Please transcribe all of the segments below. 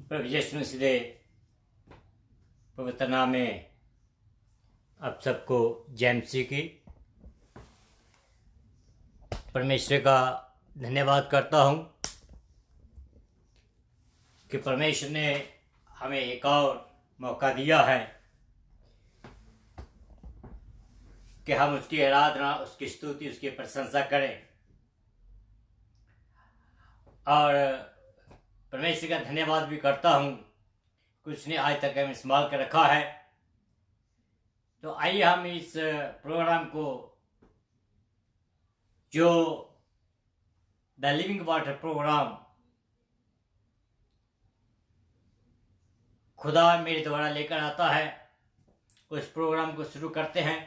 प्रभु यीशु मसीह के पवित्र नाम में आप सबको जय मसीह की। परमेश्वर का धन्यवाद करता हूँ कि परमेश्वर ने हमें एक और मौका दिया है कि हम उसकी आराधना, उसकी स्तुति, उसकी प्रशंसा करें। और परमेश्वर का धन्यवाद भी करता हूँ कि उसने आज तक हमें संभाल कर रखा है। तो आइए हम इस प्रोग्राम को, जो द लिविंग वाटर प्रोग्राम खुदा मेरे द्वारा लेकर आता है, उस प्रोग्राम को शुरू करते हैं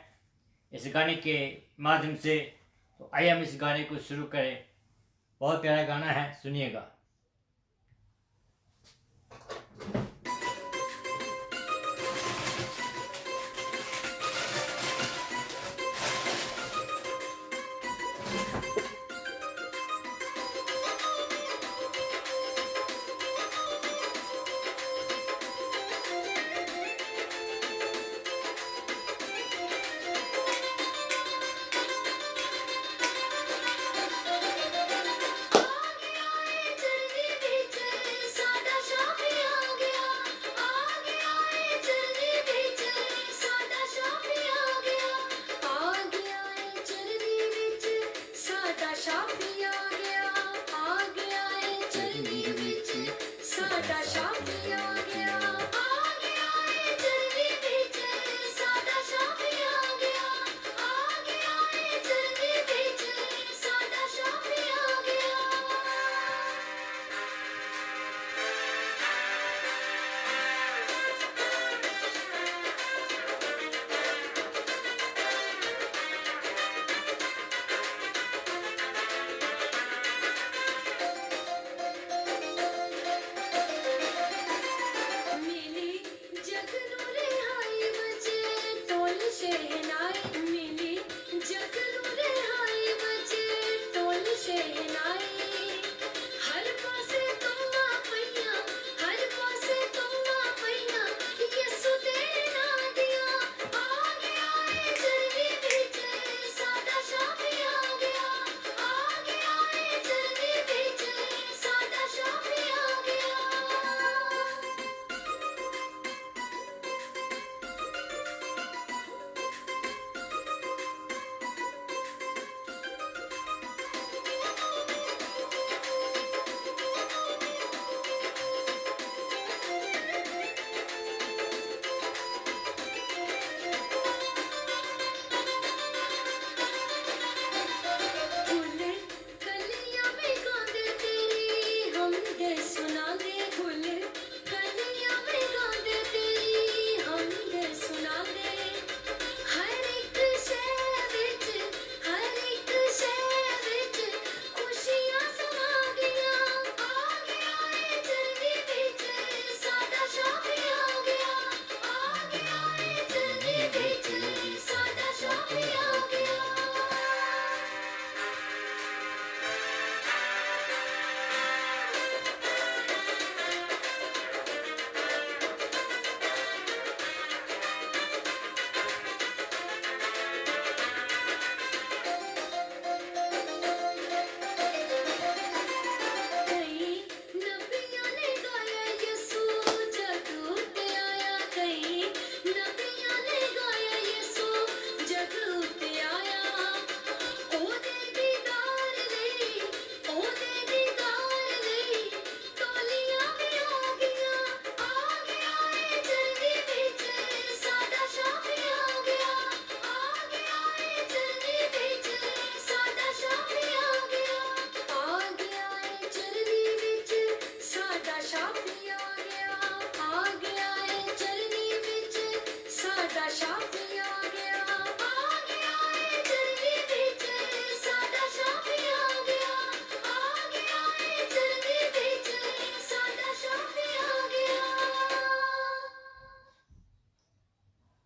इस गाने के माध्यम से। तो आइए हम इस गाने को शुरू करें। बहुत प्यारा गाना है, सुनिएगा।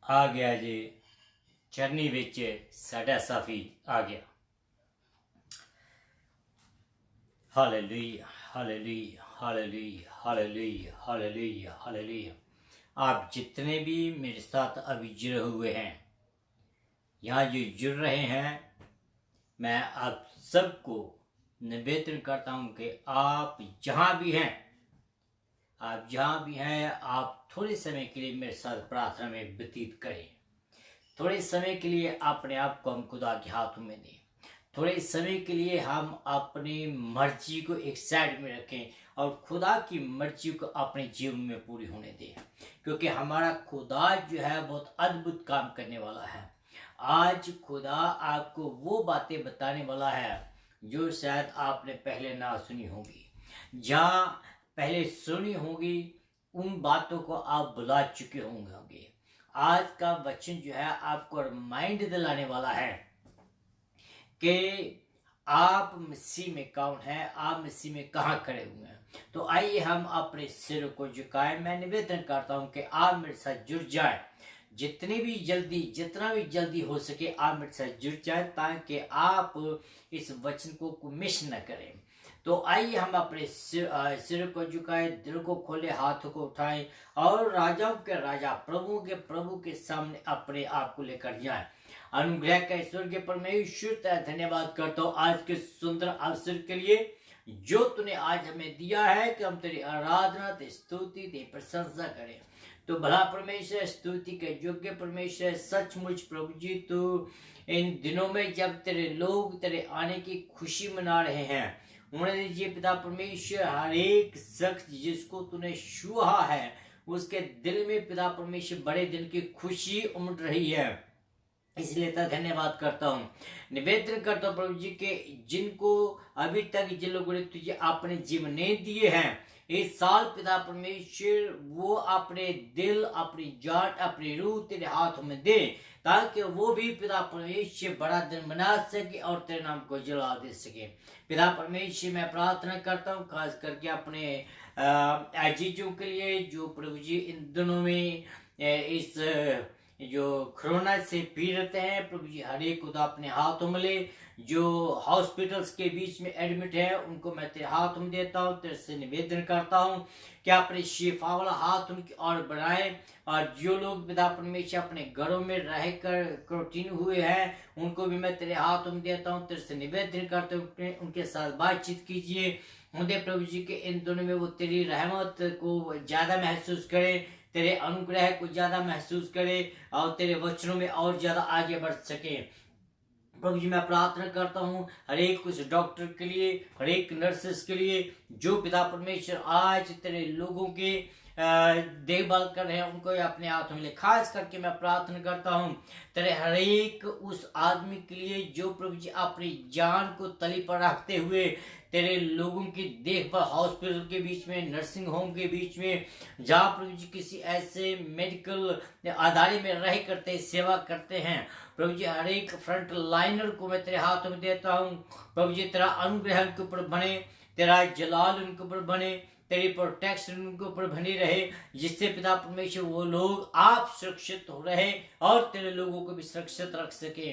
आ गया जी, चरनी विच साडा साफी आ गया। Hallelujah, hallelujah. Hallelujah, hallelujah, hallelujah, hallelujah. आप जितने भी मेरे साथ अभी जुड़े हुए हैं, यहाँ जो जुड़ रहे हैं, मैं आप सबको निवेदन करता हूँ कि आप जहाँ भी हैं, आप थोड़े समय के लिए मेरे साथ प्रार्थना में व्यतीत करें। थोड़े समय के लिए अपने आप को हम खुदा के हाथों में दें। थोड़े समय के लिए हम अपनी मर्जी को एक साइड में रखें और खुदा की मर्जी को अपने जीवन में पूरी होने दें, क्योंकि हमारा खुदा जो है बहुत अद्भुत काम करने वाला है। आज खुदा आपको वो बातें बताने वाला है जो शायद आपने पहले ना सुनी होगी। जहाँ पहले सुनी होगी उन बातों को आप भुला चुके होंगे। आज का वचन जो है आपको रिमाइंड दिलाने वाला है कि आप मसीह में कौन है, आप मसीह में कहाँ खड़े हुए हैं। तो आइए हम अपने सिर को झुकाएं। मैं निवेदन करता हूं कि आप मेरे साथ जुड़ जाएं। जितना भी जल्दी हो सके आप मेरे साथ जुड़ जाएं, ताकि आप इस वचन को मिस न करें। तो आइए हम अपने सिर को झुकाएं, दिल को खोले, हाथों को उठाएं और राजाओं के राजा, प्रभु के प्रभु के सामने अपने आप को लेकर जाएं। अनुग्रह का ईश्वर के परमेश्वर तेरा धन्यवाद करता हूँ आज के सुंदर अवसर के लिए जो तूने आज हमें दिया है कि हम तेरी आराधना, तेरी स्तुति, तेरी प्रशंसा करें। तो भला परमेश्वर, स्तुति के योग्य परमेश्वर, सचमुच प्रभु जी तू इन दिनों में जब तेरे लोग तेरे आने की खुशी मना रहे हैं, उन्होंने जी पिता परमेश्वर हर एक शख्स जिसको तूने छुआ है उसके दिल में पिता परमेश्वर बड़े दिन की खुशी उमड़ रही है। इसलिए तो धन्यवाद करता हूँ, निवेदन करता हूँ प्रभु जी के जिनको अभी तक जिन लोगों ने तुझे अपने जीवन नहीं दिए हैं, इस साल पिता परमेश्वर वो अपने दिल, अपनी जान, अपनी रूह तेरे हाथों में दे, ताकि वो भी पिता परमेश्वर बड़ा दिन बना सके और तेरे नाम को जला दे सके। पिता परमेश्वर मैं प्रार्थना करता हूँ खास करके अपने अजीजों के लिए जो प्रभु जी इन दिनों में इस जो कोरोना से पीड़ित हैं, प्रभु जी हर एक खुदा अपने हाथों में ले। जो हॉस्पिटल्स के बीच में एडमिट है उनको मैं तेरे हाथ में देता हूँ, तेरे से निवेदन करता हूँ कि अपने शिफा वाला हाथ उनकी ओर बढ़ाए। और जो लोग पिता परमेश्वर अपने घरों में रहकर क्वारंटीन हुए हैं उनको भी मैं तेरे हाथ में देता हूँ, तेरे से निवेदन करते हुए उनके साथ बातचीत कीजिए। मुझे प्रभु जी के इन दोनों में वो तेरी रहमत को ज्यादा महसूस करे, तेरे अनुग्रह को ज्यादा महसूस करे और तेरे वचनों में और ज्यादा आगे बढ़ सके। प्रभु जी मैं प्रार्थना करता हूँ हर एक कुछ डॉक्टर के लिए, हर एक नर्सेस के लिए जो पिता परमेश्वर आज तेरे लोगों के देखभाल कर रहे हैं, उनको अपने हाथों में ले। खास करके मैं प्रार्थना करता हूँ तेरे हर एक उस आदमी के लिए जो प्रभु जी अपनी जान को तली पर रखते हुए तेरे लोगों की देखभाल हॉस्पिटल के बीच में, नर्सिंग होम के बीच में, जहाँ प्रभु जी किसी ऐसे मेडिकल अदारे में रह करते सेवा करते हैं, प्रभु जी हर एक फ्रंट लाइनर को मैं तेरे हाथों में देता हूँ। प्रभु जी तेरा अनुग्रह उनके ऊपर बने, तेरा जलाल उनके ऊपर बने, तेरी प्रोटेक्शन उनके ऊपर बनी रहे, जिससे पिता परमेश्वर वो लोग आप सुरक्षित हो रहे और तेरे लोगों को भी सुरक्षित रख सके।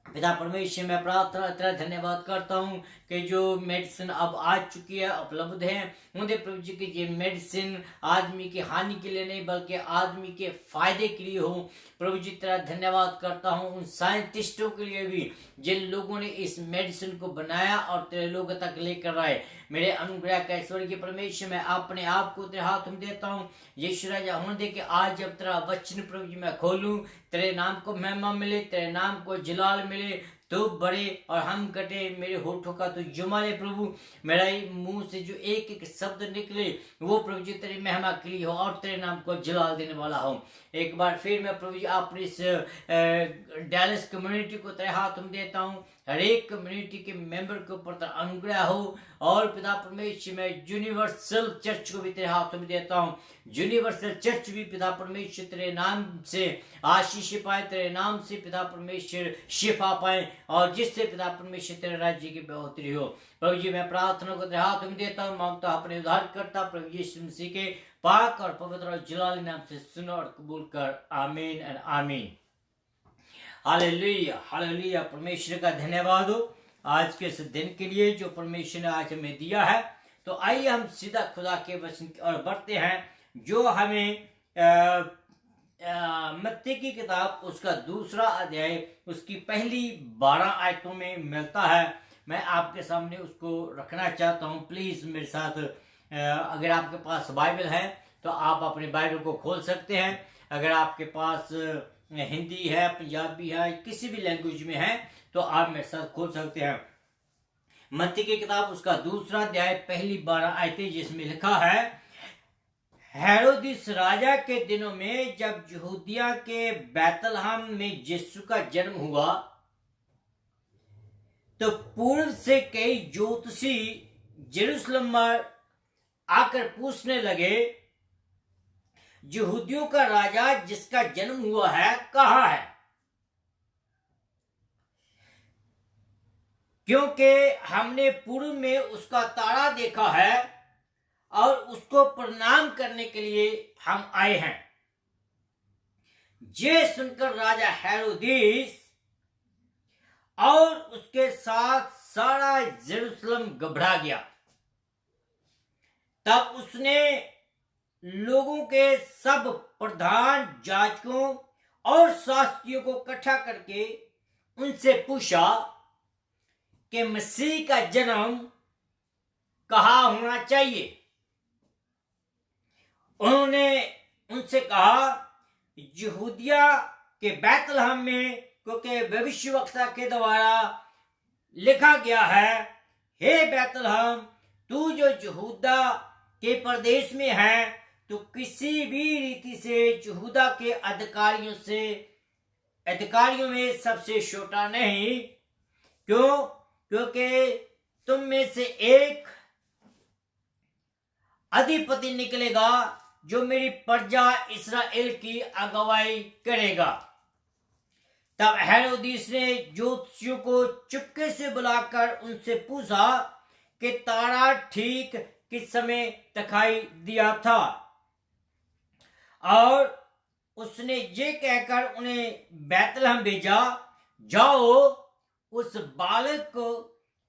पिता परमेश्वर मैं प्रार्थना तेरा धन्यवाद करता हूँ कि जो मेडिसिन अब आ चुकी है, उपलब्ध है, मुझे प्रभु जी की ये मेडिसिन आदमी की हानि के लिए नहीं बल्कि आदमी के फायदे के लिए हो। प्रभु जी तेरा धन्यवाद करता हूँ उन साइंटिस्टों के लिए भी जिन लोगों ने इस मेडिसिन को बनाया और तेरे लोगों तक लेकर आए। मेरे अनुग्रह का ईश्वर के परमेश्वर मैं अपने आप को तेरे हाथ में देता हूँ। यीशु राजा होने दे कि आज जब तेरा वचन प्रभु जी मैं खोलूं, तेरे नाम को महिमा मिले, तेरे नाम को जलाल मिले, तो बड़े और हम कटे मेरे होठों का तो जुमा ले प्रभु। मेरा मुंह से जो एक एक शब्द निकले वो प्रभु जी तेरी महिमा के लिए हो और तेरे नाम को जलाल देने वाला हो। एक बार फिर मैं प्रभु जी अपनी इस डैलस कम्युनिटी को तेरे हाथ में देता हूँ। हर एक कम्युनिटी के मेंबर के ऊपर तेरा अनुग्रह हो और पिता परमेश्वर मैं यूनिवर्सल चर्च को भी तेरे हाथों में देता हूँ। यूनिवर्सल चर्च भी पिता परमेश्वर तेरे नाम से आशीष पाए, तेरे नाम से पिता परमेश्वर शिफा पाए और जिससे पिता परमेश्वर तेरे राज्य की बढ़ोतरी हो। प्रभु जी मैं प्रार्थना को तेरे हाथ में देता हूँ, मांगता अपने उद्धार करता प्रभु यीशु मसीह के पाक और पवित्र और जलाली नाम से सुनो और कबूल कर, आमीन एंड आमीन। Hallelujah, hallelujah. परमेश्वर का धन्यवाद हो आज के इस दिन के लिए जो परमेश्वर ने आज हमें दिया है। तो तो आइए हम सीधा खुदा के वचन की ओर बढ़ते हैं, जो हमें मत्ती की किताब उसका 2 अध्याय उसकी पहली 12 आयतों में मिलता है। मैं आपके सामने उसको रखना चाहता हूँ। प्लीज मेरे साथ, अगर आपके पास बाइबल है तो आप अपने बाइबल को खोल सकते हैं। अगर आपके पास हिंदी है, पंजाबी है, किसी भी लैंग्वेज में है तो आप मेरे साथ खोल सकते हैं। मत्ती की किताब उसका 2 अध्याय पहली 12 आयतें, जिसमें लिखा है, हेरोदिस राजा के दिनों में जब यहूदिया के बैतलहम में यीशु का जन्म हुआ, तो पूर्व से कई ज्योतिषी जेरूशलेम में आकर पूछने लगे, यहूदियों का राजा जिसका जन्म हुआ है कहाँ है? क्योंकि हमने पूर्व में उसका तारा देखा है और उसको प्रणाम करने के लिए हम आए हैं। ये सुनकर राजा हेरोदिस और उसके साथ सारा यरूशलेम घबरा गया। तब उसने लोगों के सब प्रधान याजकों और शास्त्रियों को इकट्ठा करके उनसे पूछा कि मसीह का जन्म कहाँ होना चाहिए। उन्होंने उनसे कहा, यहूदिया के बैतलहम में, क्योंकि भविष्यवक्ता के द्वारा लिखा गया है, हे बैतलहम, तू जो यहूदा के प्रदेश में है, तो किसी भी रीति से यहूदा के अधिकारियों में सबसे छोटा नहीं। क्यों? क्योंकि तुम में से एक अधिपति निकलेगा जो मेरी प्रजा इस्राएल की अगुवाई करेगा। तब हेरोदिस ने ज्योतिषियों को चुपके से बुलाकर उनसे पूछा कि तारा ठीक किस समय दिखाई दिया था, और उसने ये कहकर उन्हें बैतलहम भेजा, जाओ उस बालक को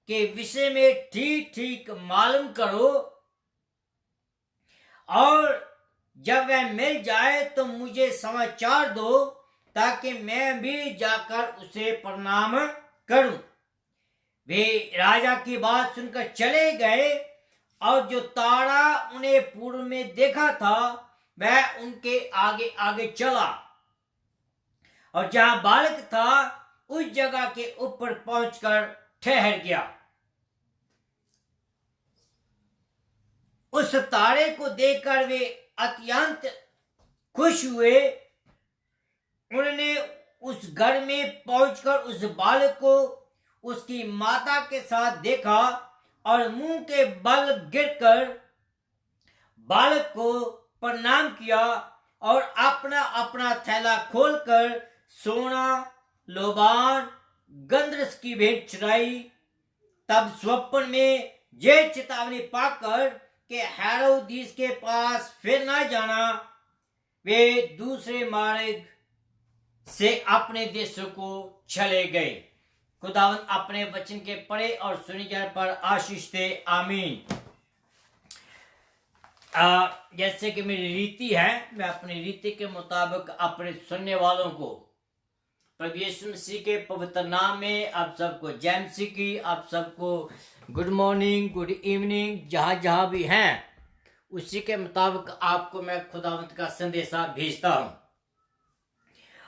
के विषय में ठीक ठीक मालूम करो, और जब वह मिल जाए तो मुझे समाचार दो, ताकि मैं भी जाकर उसे प्रणाम करूं। वे राजा की बात सुनकर चले गए, और जो तारा उन्हें पूर्व में देखा था वह उनके आगे आगे चला, और जहां बालक था उस जगह के ऊपर पहुंचकर ठहर गया। उस तारे को देखकर वे अत्यंत खुश हुए। उन्होंने उस घर में पहुंचकर उस बालक को उसकी माता के साथ देखा, और मुंह के बल गिरकर बालक को प्रणाम किया, और अपना अपना थैला खोलकर सोना, लोबान, गंधरस की भेंट चढ़ाई। तब स्वप्न में ये चेतावनी पाकर कि हेरोदिस के पास फिर न जाना, वे दूसरे मार्ग से अपने देशों को चले गए। खुदावंद अपने वचन के पढ़े और सुने जाने पर आशीष दे, आमीन। जैसे कि मेरी रीति है, मैं अपनी रीति के मुताबिक अपने सुनने वालों को प्रभु यीशु मसीह के पवित्र नाम में आप सबको जय मसीह की, आप सबको गुड मॉर्निंग, गुड इवनिंग, जहाँ जहाँ भी हैं, उसी के मुताबिक आपको मैं खुदावंत का संदेशा भेजता हूँ।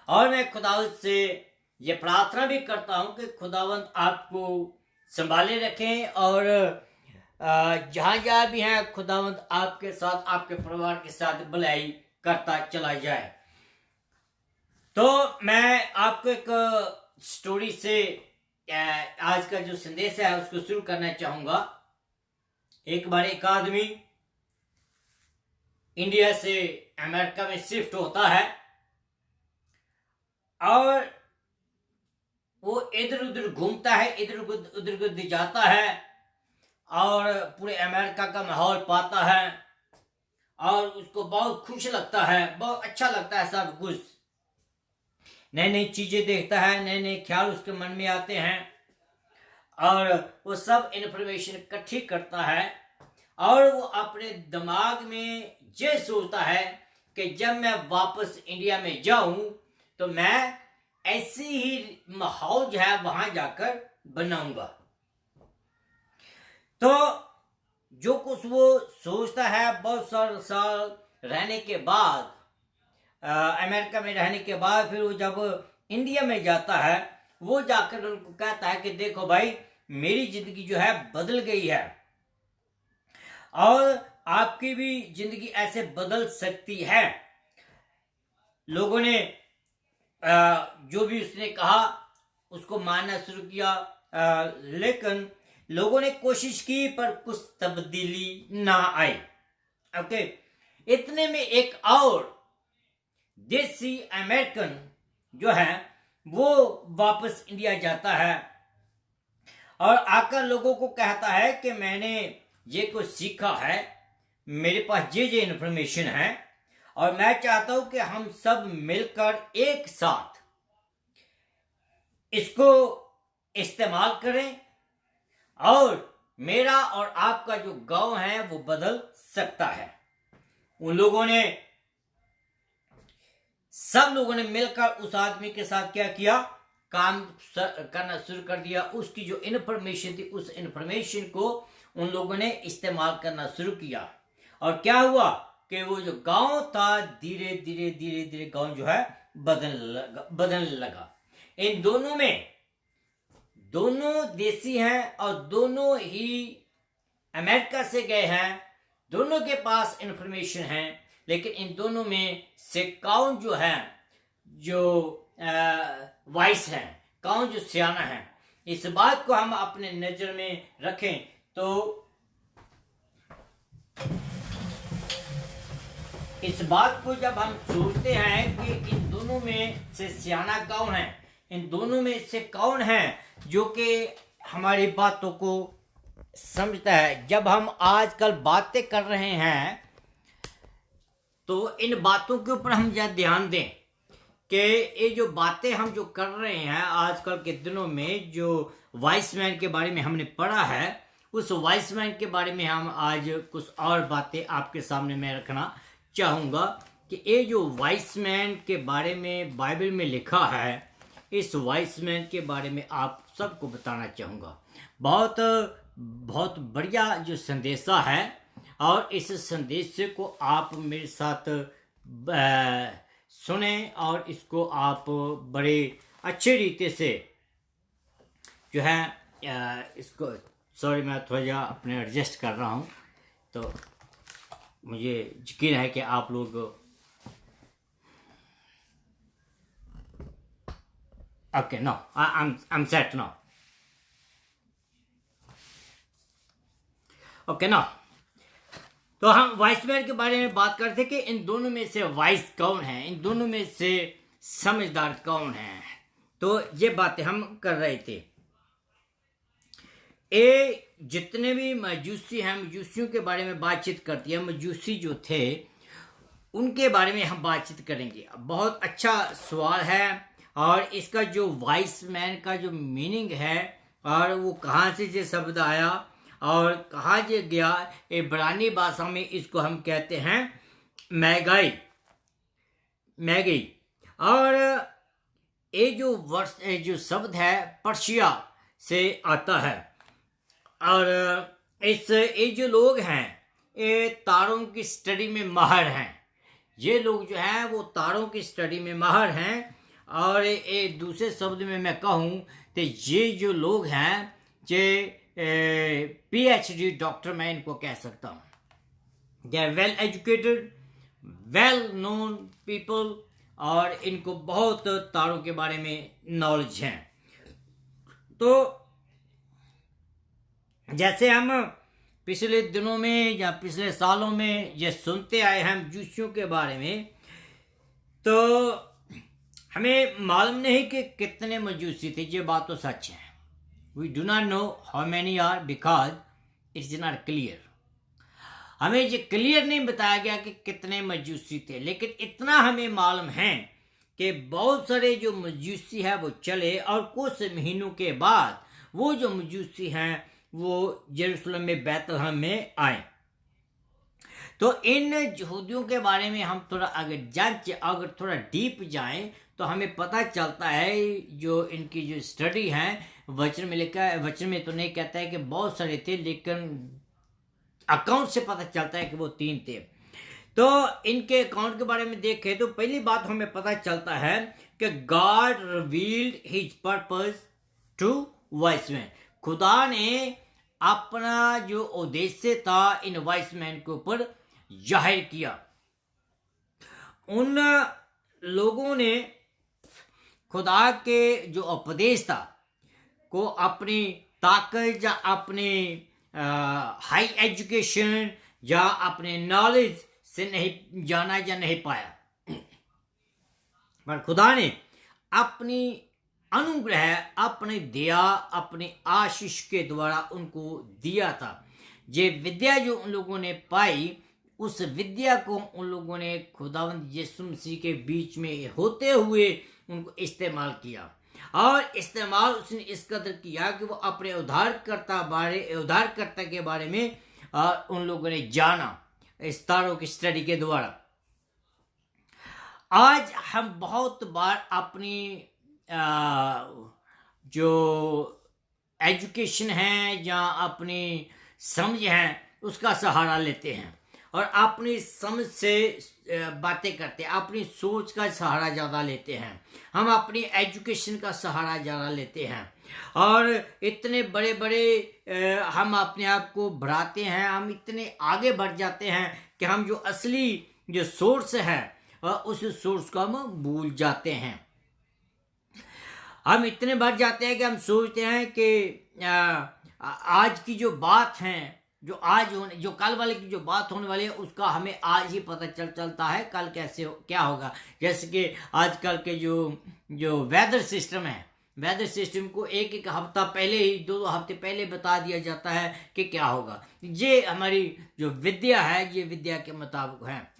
और मैं खुदावंत से ये प्रार्थना भी करता हूँ कि खुदावंत आपको संभाले रखें, और जहाँ जहाँ भी हैं खुदावंत आपके साथ, आपके परिवार के साथ भलाई करता चला जाए। तो मैं आपको एक स्टोरी से आज का जो संदेश है उसको शुरू करना चाहूंगा। एक बार एक आदमी इंडिया से अमेरिका में शिफ्ट होता है, और वो इधर उधर घूमता है, इधर उधर जाता है, और पूरे अमेरिका का माहौल पाता है, और उसको बहुत खुश लगता है, बहुत अच्छा लगता है सब कुछ। नई नई चीजें देखता है, नए नए ख्याल उसके मन में आते हैं, और वो सब इंफॉर्मेशन इकट्ठी करता है, और वो अपने दिमाग में ये सोचता है कि जब मैं वापस इंडिया में जाऊं तो मैं ऐसी ही माहौल जो है वहां जाकर बनाऊंगा। तो जो कुछ वो सोचता है, बहुत सारे साल रहने के बाद, अमेरिका में रहने के बाद, फिर वो जब इंडिया में जाता है, वो जाकर उनको कहता है कि देखो भाई, मेरी जिंदगी जो है बदल गई है और आपकी भी जिंदगी ऐसे बदल सकती है। लोगों ने जो भी उसने कहा उसको मानना शुरू किया, लेकिन लोगों ने कोशिश की पर कुछ तब्दीली ना आई। ओके, इतने में एक और देसी अमेरिकन जो है वो वापस इंडिया जाता है और आकर लोगों को कहता है कि मैंने ये कुछ सीखा है, मेरे पास ये इंफॉर्मेशन है और मैं चाहता हूं कि हम सब मिलकर एक साथ इसको इस्तेमाल करें और मेरा और आपका जो गांव है वो बदल सकता है। उन लोगों ने, सब लोगों ने मिलकर उस आदमी के साथ क्या किया, काम करना शुरू कर दिया। उसकी जो इन्फॉर्मेशन थी उस इन्फॉर्मेशन को उन लोगों ने इस्तेमाल करना शुरू किया और क्या हुआ कि वो जो गांव था धीरे धीरे धीरे धीरे गांव जो है बदलने लगा। इन दोनों में, दोनों देसी हैं और दोनों ही अमेरिका से गए हैं, दोनों के पास इंफॉर्मेशन है, लेकिन इन दोनों में से कौन जो है, जो वाइस है, कौन जो सियाना है, इस बात को हम अपने नजर में रखें तो इस बात को जब हम सोचते हैं कि इन दोनों में से सियाना कौन है, इन दोनों में से कौन है जो कि हमारी बातों को समझता है। जब हम आजकल बातें कर रहे हैं तो इन बातों के ऊपर हम ज्यादा ध्यान दें कि ये जो बातें हम जो कर रहे हैं आजकल के दिनों में, जो वाइस मैन के बारे में हमने पढ़ा है, उस वाइस मैन के बारे में हम आज कुछ और बातें आपके सामने मैं रखना चाहूँगा कि ये जो वाइस मैन के बारे में बाइबल में लिखा है, इस वाइस मैन के बारे में आप सबको बताना चाहूँगा। बहुत बहुत बढ़िया जो संदेशा है और इस संदेश को आप मेरे साथ सुने और इसको आप बड़े अच्छे रीते से जो है इसको, सॉरी मैं थोड़ा जा अपने एडजस्ट कर रहा हूँ, तो मुझे यकीन है कि आप लोग okay no I am set no okay no. तो हम वाइस मैन के बारे में बात करते हैं कि इन दोनों में से वाइस कौन है, इन दोनों में से समझदार कौन है। तो ये बातें हम कर रहे थे। ये जितने भी मजूसी हैं, मजूसियों के बारे में बातचीत करती है। मजूसी जो थे उनके बारे में हम बातचीत करेंगे। बहुत अच्छा सवाल है और इसका जो वाइस मैन का जो मीनिंग है और वो कहाँ से ये शब्द आया और कहाँ ये गया, इब्रानी भाषा में इसको हम कहते हैं मैगाई, मैगी। और ये जो वर्ष, जो शब्द है पर्शिया से आता है और इस ये जो लोग हैं ये तारों की स्टडी में माहिर हैं। ये लोग जो हैं वो तारों की स्टडी में माहिर हैं और ये दूसरे शब्द में मैं कहूँ तो ये जो लोग हैं ये PhD डॉक्टर मैं इनको कह सकता हूँ। They are well educated, well known people और इनको बहुत तारों के बारे में नॉलेज है। तो जैसे हम पिछले दिनों में या पिछले सालों में ये सुनते आए हैं मजूसियों के बारे में, तो हमें मालूम नहीं कि कितने मजूसी थे। ये बात तो सच है। We do not know how many are because it's not clear. हमें ये क्लियर नहीं बताया गया कि कितने मजूसी थे, लेकिन इतना हमें मालूम है कि बहुत सारे जो मजूसी है वो चले और कुछ महीनों के बाद वो जो मजूसी हैं वो यरूशलेम में बैतलहम में आए। तो इन यहूदियों के बारे में हम थोड़ा अगर थोड़ा डीप जाएं तो हमें पता चलता है, जो इनकी जो स्टडी है, वचन में लिखा है, वचन में तो नहीं कहता है कि बहुत सारे थे, लेकिन अकाउंट से पता चलता है कि वो 3 थे। तो इनके अकाउंट के बारे में देखें तो पहली बात हमें पता चलता है कि God revealed his purpose to wise man. खुदा ने अपना जो उद्देश्य था इन वाइस मैन के ऊपर जाहिर किया। उन लोगों ने खुदा के जो उपदेश था को अपनी ताकत या अपने हाई एजुकेशन या अपने नॉलेज से नहीं जाना या नहीं पाया, पर खुदा ने अपनी अनुग्रह, अपनी दया, अपनी आशीष के द्वारा उनको दिया था। ये विद्या जो उन लोगों ने पाई, उस विद्या को उन लोगों ने खुदावंद यीशु मसीह के बीच में होते हुए उनको इस्तेमाल किया, और इस्तेमाल उसने इस कदर किया कि वो अपने उद्धारकर्ता के बारे में उन लोगों ने जाना इस तारों की स्टडी के द्वारा। आज हम बहुत बार अपनी जो एजुकेशन है या अपनी समझ है उसका सहारा लेते हैं और अपनी समझ से बातें करते हैं, अपनी सोच का सहारा ज़्यादा लेते हैं, हम अपनी एजुकेशन का सहारा ज़्यादा लेते हैं और इतने बड़े बड़े हम अपने आप को बढ़ाते हैं, हम इतने आगे बढ़ जाते हैं कि हम जो असली जो सोर्स है उस सोर्स को हम भूल जाते हैं। हम इतने बढ़ जाते हैं कि हम सोचते हैं कि आज की जो बात है, जो कल वाले की जो बात होने वाली है, उसका हमें आज ही पता चलता है कल क्या होगा। जैसे कि आजकल के जो वेदर सिस्टम है, वेदर सिस्टम को एक हफ्ता पहले ही, 2 हफ्ते पहले बता दिया जाता है कि क्या होगा। ये हमारी जो विद्या है, ये विद्या के मुताबिक है।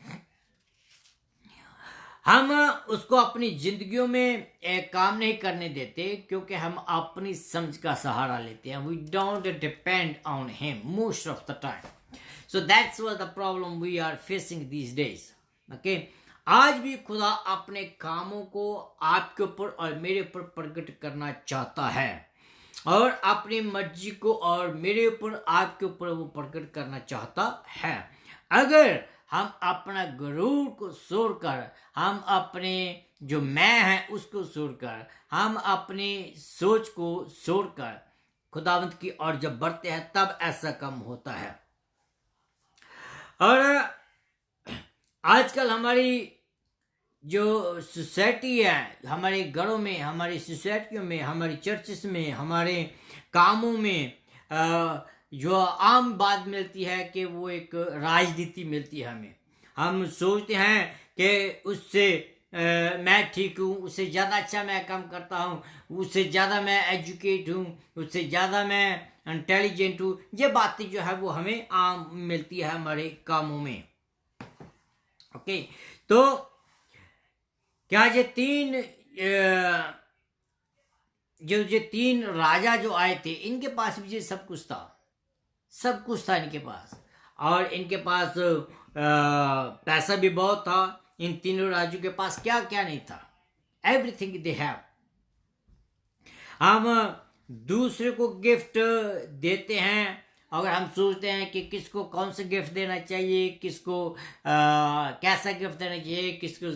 हम उसको अपनी जिंदगियों में काम नहीं करने देते क्योंकि हम अपनी समझ का सहारा लेते हैं। We don't depend on him most of the time. So that's what the problem we are facing these days. Okay, आज भी खुदा अपने कामों को आपके ऊपर और मेरे ऊपर प्रकट करना चाहता है और अपनी मर्जी को और मेरे ऊपर, आपके ऊपर वो प्रकट करना चाहता है। अगर हम अपना गुरूर को छोड़कर, हम अपने जो मैं है उसको छोड़कर, हम अपनी सोच को छोड़कर खुदावंत की ओर जब बढ़ते हैं तब ऐसा कम होता है। और आजकल हमारी जो सोसाइटी है, हमारे घरों में, हमारी सोसाइटियों में, हमारी चर्चेस में, हमारे कामों में जो आम बात मिलती है कि वो एक राजनीति मिलती है हमें। हम सोचते हैं कि उससे मैं ठीक हूँ, उससे ज़्यादा अच्छा मैं काम करता हूँ, उससे ज़्यादा मैं एजुकेट हूँ, उससे ज़्यादा मैं इंटेलिजेंट हूँ। ये बातें जो है वो हमें आम मिलती है हमारे कामों में। ओके, तो क्या ये 3 राजा जो आए थे, इनके पास भी ये सब कुछ था, सब कुछ था इनके पास, और इनके पास पैसा भी बहुत था। इन 3 राजों के पास क्या क्या नहीं था, एवरीथिंग दे हैव। हम दूसरे को गिफ्ट देते हैं, अगर हम सोचते हैं कि किसको कौन सा गिफ्ट देना चाहिए, किसको कैसा गिफ्ट देना चाहिए, किसको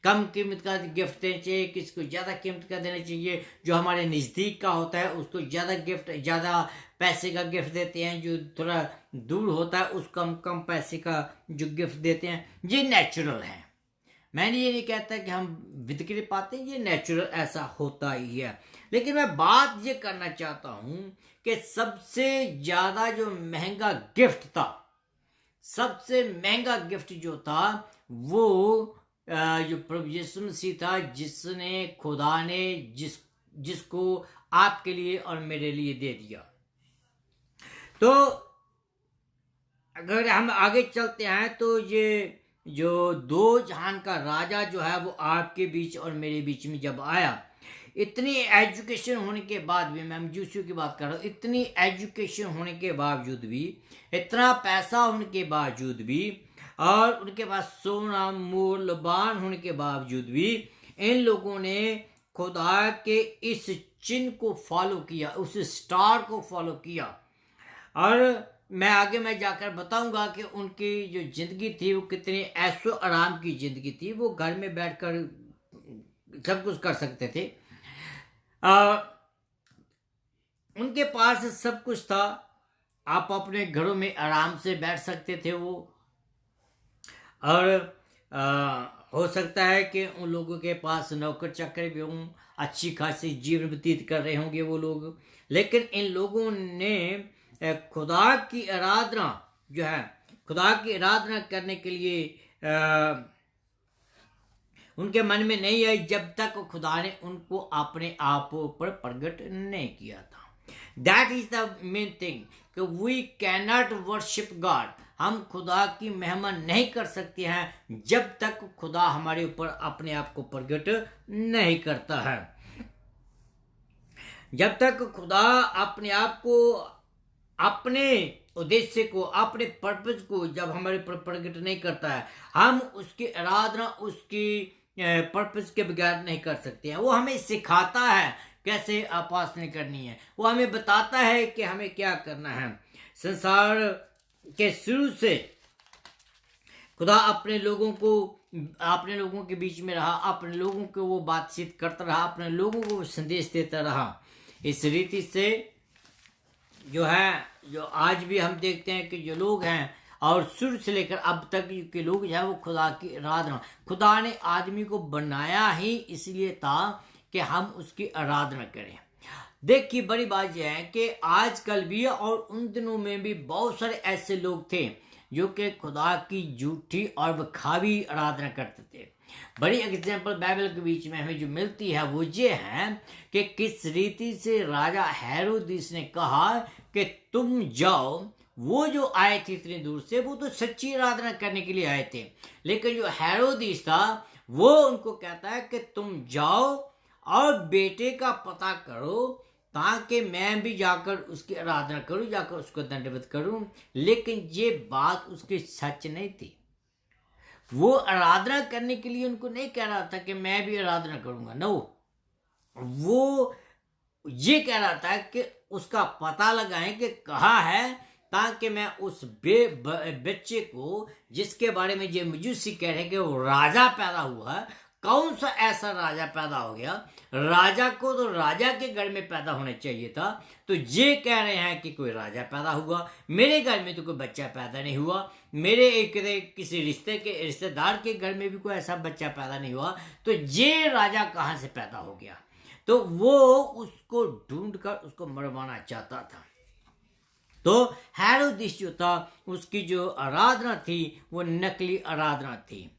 कम कीमत का गिफ्ट देना चाहिए, किसको ज़्यादा कीमत का देना चाहिए। जो हमारे नज़दीक का होता है उसको ज़्यादा पैसे का गिफ्ट देते हैं, जो थोड़ा दूर होता है उसको हम कम पैसे का जो गिफ्ट देते हैं। ये नेचुरल है, मैंने ये नहीं कहता कि हम विधकरे पाते हैं, ये नेचुरल ऐसा होता ही है। लेकिन मैं बात ये करना चाहता हूँ कि सबसे ज़्यादा जो महंगा गिफ्ट था, सबसे महंगा गिफ्ट जो था वो जो प्रभु यीशु मसीह था, जिसने खुदा ने जिसको आपके लिए और मेरे लिए दे दिया। तो अगर हम आगे चलते हैं तो ये जो 2 जहान का राजा जो है वो आपके बीच और मेरे बीच में जब आया, इतनी एजुकेशन होने के बाद भी, मैं मजूसियों की बात कर रहा हूँ, इतनी एजुकेशन होने के बावजूद भी, इतना पैसा होने के बावजूद भी, और उनके पास सोना मूल्यवान होने के बावजूद भी, इन लोगों ने खुदा के इस चिन्ह को फॉलो किया, उस स्टार को फॉलो किया। और मैं जाकर बताऊंगा कि उनकी जो जिंदगी थी वो कितनी ऐशो आराम की जिंदगी थी। वो घर में बैठकर सब कुछ कर सकते थे, उनके पास सब कुछ था। आप अपने घरों में आराम से बैठ सकते थे वो, और हो सकता है कि उन लोगों के पास नौकर चाकर भी हों, अच्छी खासी जीवन व्यतीत कर रहे होंगे वो लोग। लेकिन इन लोगों ने खुदा की आराधना जो है, खुदा की आराधना करने के लिए उनके मन में नहीं आई जब तक खुदा ने उनको अपने आप पर प्रकट नहीं किया था। That is the main thing कि वी कैनॉट वर्शिप गॉड। हम खुदा की महिमा नहीं कर सकते हैं जब तक खुदा हमारे ऊपर अपने आप को प्रकट नहीं करता है। जब तक खुदा अपने आप को, अपने उद्देश्य को, अपने पर्पस को जब हमारे ऊपर प्रकट नहीं करता है, हम उसकी आराधना उसकी पर्पस के बगैर नहीं कर सकते हैं। वो हमें सिखाता है कैसे उपासना करनी है, वो हमें बताता है कि हमें क्या करना है। संसार के शुरू से खुदा अपने लोगों के बीच में रहा, अपने लोगों को वो बातचीत करता रहा, अपने लोगों को वो संदेश देता रहा। इस रीति से जो है, जो आज भी हम देखते हैं कि जो लोग हैं और शुरू से लेकर अब तक के लोग जो है वो खुदा की आराधना, खुदा ने आदमी को बनाया ही इसलिए था कि हम उसकी आराधना करें। देखिए बड़ी बात यह है कि आजकल भी और उन दिनों में भी बहुत सारे ऐसे लोग थे जो कि खुदा की झूठी और बखावी आराधना करते थे। बड़ी एग्जाम्पल बाइबल के बीच में हमें जो मिलती है वो ये है कि किस रीति से राजा हेरोदिस ने कहा कि तुम जाओ। वो जो आए थे इतनी दूर से, वो तो सच्ची आराधना करने के लिए आए थे, लेकिन जो हेरोदिस था वो उनको कहता है कि तुम जाओ और बेटे का पता करो ताकि मैं भी जाकर उसकी आराधना करूं, जाकर उसको दंडवत करूं। लेकिन ये बात उसकी सच नहीं थी। वो आराधना करने के लिए उनको नहीं कह रहा था कि मैं भी आराधना करूंगा, नो, वो ये कह रहा था कि उसका पता लगाएं कि कहाँ है, ताकि मैं उस बच्चे को, जिसके बारे में ये मजूसी कह रहे हैं कि वो राजा पैदा हुआ है, कौन सा ऐसा राजा पैदा हो गया, राजा को तो राजा के घर में पैदा होना चाहिए था, तो ये कह रहे हैं कि कोई राजा पैदा हुआ, मेरे घर में तो कोई बच्चा पैदा नहीं हुआ, मेरे किसी रिश्तेदार के घर में भी कोई ऐसा बच्चा पैदा नहीं हुआ, तो ये राजा कहाँ से पैदा हो गया। तो वो उसको ढूंढकर उसको मरवाना चाहता था। तो हेरोदिस जो था उसकी जो आराधना थी वो नकली आराधना थी,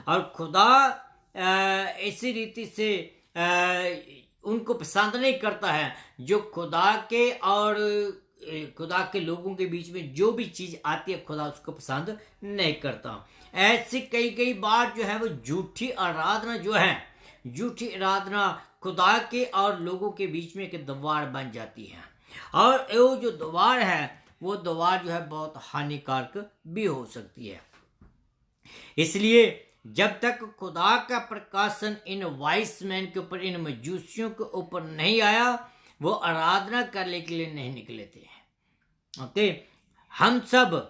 और खुदा इसी रीति से उनको पसंद नहीं करता है। जो खुदा के और खुदा के लोगों के बीच में जो भी चीज आती है खुदा उसको पसंद नहीं करता। ऐसी कई बार जो है वो झूठी आराधना जो है, झूठी आराधना खुदा के और लोगों के बीच में एक दीवार बन जाती है, और वो जो दीवार है वो दीवार जो है बहुत हानिकारक भी हो सकती है। इसलिए जब तक खुदा का प्रकाशन इन वाइस मैन के ऊपर, इन मजूसियों के ऊपर नहीं आया, वो आराधना करने के लिए नहीं निकले थे। ओके, हम सब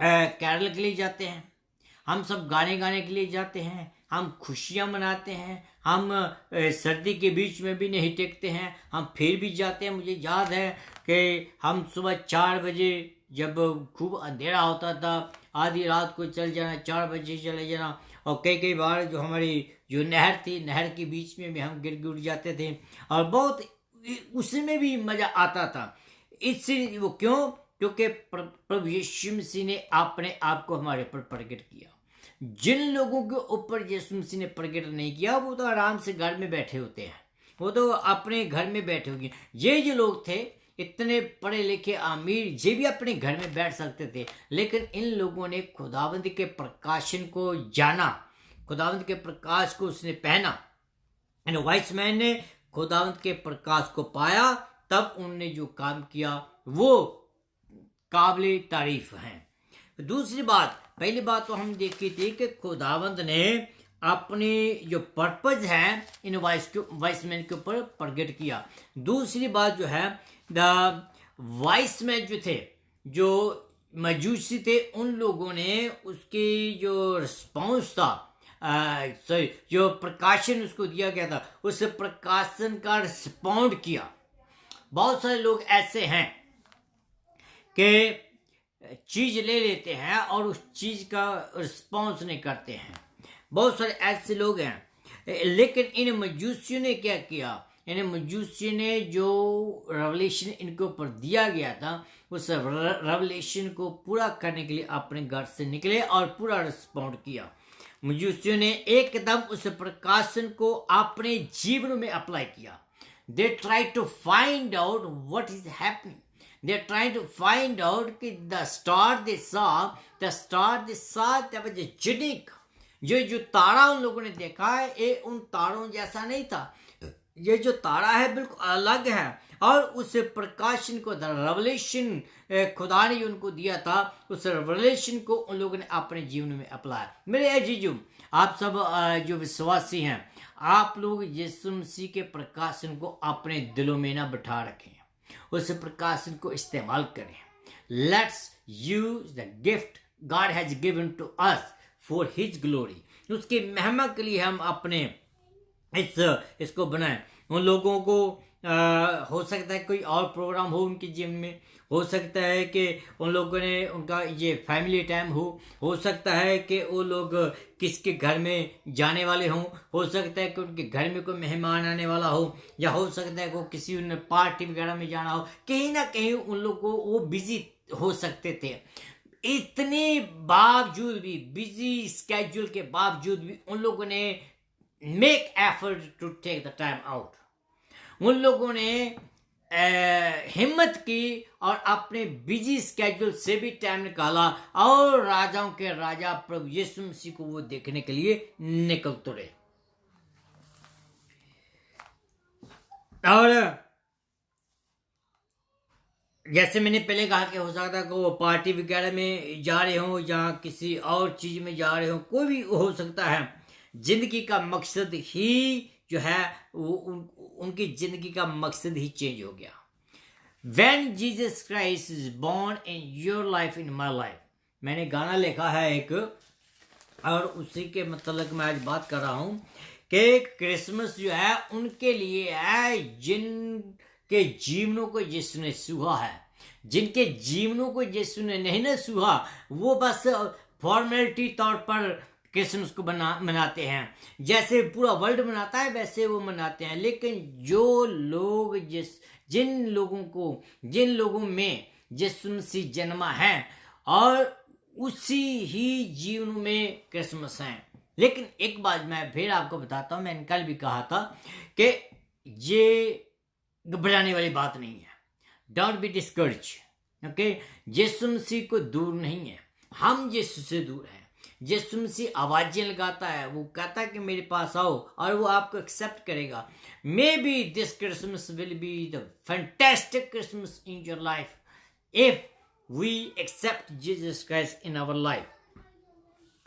कैरल के लिए जाते हैं, हम सब गाने गाने के लिए जाते हैं, हम खुशियां मनाते हैं, हम सर्दी के बीच में भी नहीं टेकते हैं, हम फिर भी जाते हैं। मुझे याद है कि हम सुबह 4 बजे जब खूब अंधेरा होता था, आधी रात को चल जाना, 4 बजे चले जाना, और कई बार जो हमारी जो नहर थी, नहर के बीच में भी हम गिर जाते थे, और बहुत उसमें भी मजा आता था। इससे वो क्यों? क्योंकि प्रभु यीशु मसीह ने अपने आप को हमारे ऊपर प्रकट किया। जिन लोगों के ऊपर यीशु मसीह ने प्रकट नहीं किया वो तो आराम से घर में बैठे होते हैं, वो तो अपने घर में बैठे होंगे। ये जो लोग थे इतने पढ़े लिखे अमीर, ये भी अपने घर में बैठ सकते थे, लेकिन इन लोगों ने खुदाबंद के प्रकाशन को जाना, खुदावंद के प्रकाश को उसने पहना, एंड वाइस मैन ने खुदावंद के प्रकाश को पाया, तब उन्होंने जो काम किया वो काबिल तारीफ है। दूसरी बात, पहली बात तो हम देखी थी कि खुदावंद ने अपने जो पर्पज है इन वाइस मैन के ऊपर प्रकट किया। दूसरी बात जो है, द वाइस मैन जो थे, जो मजूसी थे, उन लोगों ने उसकी जो रिस्पॉन्स था, जो प्रकाशन उसको दिया गया था, उस प्रकाशन का रिस्पॉन्ड किया। बहुत सारे लोग ऐसे हैं कि चीज ले लेते हैं और उस चीज का रिस्पॉन्स नहीं करते हैं। बहुत सारे ऐसे लोग हैं, लेकिन इन मजूसियों ने क्या किया, इन मजूसियों ने जो रेवलेशन इनके ऊपर दिया गया था, उस रेवलेशन को पूरा करने के लिए अपने घर से निकले और पूरा रिस्पॉन्ड किया। मजूसियों ने एकदम उस प्रकाशन को अपने जीवन में अप्लाई किया। They try to find out what is happening, they try to find out कि the star they saw that was unique. जो तारा उन लोगों ने देखा है, ये उन तारों जैसा नहीं था। ये जो तारा है बिल्कुल अलग है, और उस प्रकाशन को, द रेवलेशन खुदा ने उनको दिया था, उस रेवलेशन को उन लोगों ने अपने जीवन में अप्लाई। मेरे अजीजों, आप सब जो विश्वासी हैं, आप लोग यीशु मसीह के प्रकाशन को अपने दिलों में ना बिठा रखें, उस प्रकाशन को इस्तेमाल करें। Let's use the gift God has given to us for his glory. उसकी महिमा के लिए हम अपने इसको बनाएं। उन लोगों को हो सकता है कोई और प्रोग्राम हो उनके जीवन में, हो सकता है कि उन लोगों ने उनका ये फैमिली टाइम हो सकता है कि वो लोग किसके घर में जाने वाले हों, हो सकता है कि उनके घर में कोई मेहमान आने वाला हो, या हो सकता है कि किसी उन्हें पार्टी वगैरह में जाना हो। कहीं ना कहीं उन लोग को वो बिजी हो सकते थे। इतने बावजूद भी, बिजी स्केड्यूल के बावजूद भी, उन लोगों ने make effort to take the time out. उन लोगों ने हिम्मत की और अपने बिजी स्केड्यूल से भी टाइम निकाला, और राजाओं के राजा प्रभु यीशु मसीह को वो देखने के लिए निकल तुरे। और जैसे मैंने पहले कहा कि हो सकता है कि वो पार्टी वगैरह में जा रहे हो, या किसी और चीज में जा रहे हो, कोई भी हो सकता है। जिंदगी का मकसद ही जो है वो उनकी जिंदगी का मकसद ही चेंज हो गया। When Jesus Christ is born in your life, in my life, मैंने गाना लिखा है एक, और उसी के मतलब मैं आज बात कर रहा हूं कि क्रिसमस जो है उनके लिए है जिनके जीवनों को यीशु ने छुआ है। जिनके जीवनों को यीशु ने नहीं ना छुआ, वो बस फॉर्मेलिटी तौर पर क्रिसमस को मनाते हैं। जैसे पूरा वर्ल्ड मनाता है वैसे वो मनाते हैं। लेकिन जो लोग जिन लोगों में यीशु मसीह जन्मा है, और उसी ही जीवन में क्रिसमस है। लेकिन एक बात मैं फिर आपको बताता हूं, मैंने कल भी कहा था कि ये घबराने वाली बात नहीं है। Don't be discourage, okay. Yeshu Masih को दूर नहीं है, हम यीशु से दूर हैं। यीशु मसीह आवाजें लगाता है, वो कहता है कि मेरे पास आओ, और वो आपको एक्सेप्ट करेगा। Maybe this Christmas will be the fantastic Christmas in your life if we accept Jesus Christ in our life.